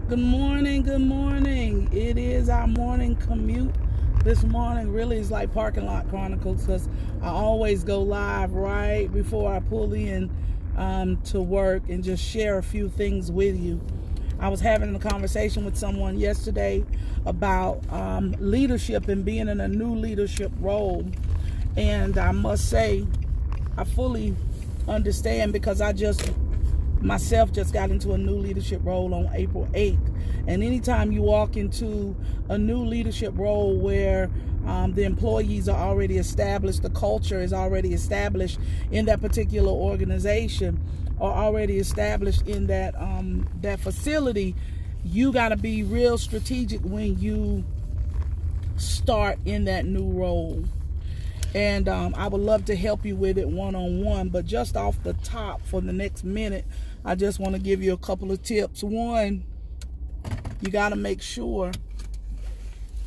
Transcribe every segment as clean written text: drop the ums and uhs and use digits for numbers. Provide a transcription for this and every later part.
Good morning, good morning. It is our morning commute. This morning really is like Parking Lot Chronicles because I always go live right before I pull in to work and just share a few things with you. I was having a conversation with someone yesterday about leadership and being in a new leadership role. And I must say, I fully understand because I just got into a new leadership role on April 8th. And anytime you walk into a new leadership role where the employees are already established, the culture is already established in that particular organization or already established in that facility, you got to be real strategic when you start in that new role. And I would love to help you with it one-on-one. But just off the top for the next minute, I just want to give you a couple of tips. One, you got to make sure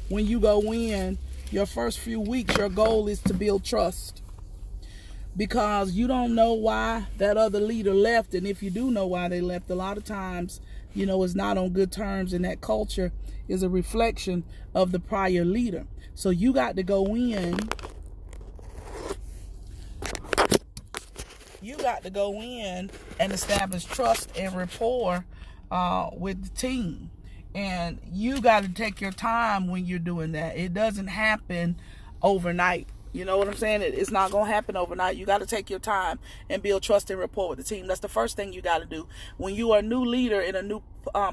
when you go in, your first few weeks, your goal is to build trust. Because you don't know why that other leader left. And if you do know why they left, a lot of times, it's not on good terms. And that culture is a reflection of the prior leader. So you got to go in. You got to go in and establish trust and rapport with the team. And you got to take your time when you're doing that. It doesn't happen overnight. You know what I'm saying? It's not going to happen overnight. You got to take your time and build trust and rapport with the team. That's the first thing you got to do. When you are a new leader in a new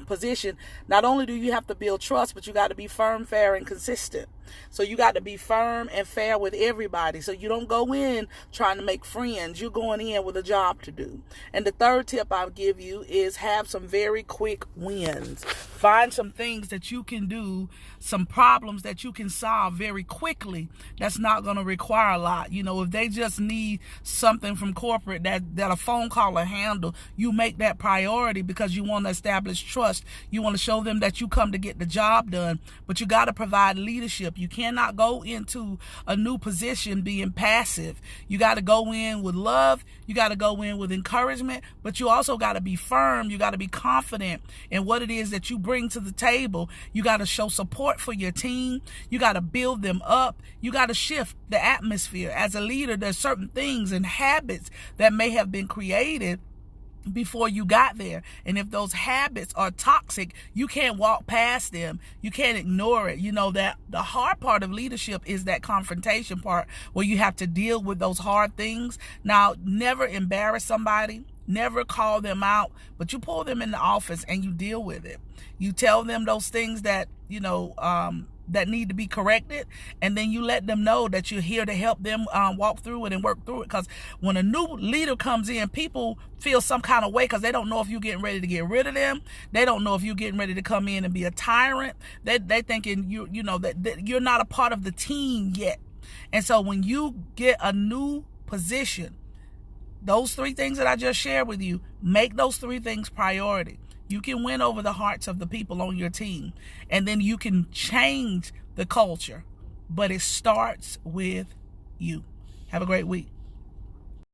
position, not only do you have to build trust, but you got to be firm, fair, and consistent. So you got to be firm and fair with everybody. So you don't go in trying to make friends. You're going in with a job to do. And the third tip I'll give you is have some very quick wins. Find some things that you can do, some problems that you can solve very quickly. That's not going to require a lot. If they just need something from corporate that a phone call will handle, you make that priority because you want to establish trust. You want to show them that you come to get the job done, but you got to provide leadership. You cannot go into a new position being passive. You got to go in with love. You got to go in with encouragement, but you also got to be firm. You got to be confident in what it is that you bring to the table. You got to show support for your team. You got to build them up. You got to shift the atmosphere. As a leader, there's certain things and habits that may have been created before you got there. And if those habits are toxic, you can't walk past them. You can't ignore it. That the hard part of leadership is that confrontation part where you have to deal with those hard things. Now, never embarrass somebody. Never call them out, but you pull them in the office and you deal with it. You tell them those things that, that need to be corrected, and then you let them know that you're here to help them walk through it and work through it. Because when a new leader comes in, people feel some kind of way because they don't know if you're getting ready to get rid of them. They don't know if you're getting ready to come in and be a tyrant. They thinking that you're not a part of the team yet. And so when you get a new position, those three things that I just shared with you, make those three things priority. You can win over the hearts of the people on your team, and then you can change the culture, but it starts with you. Have a great week.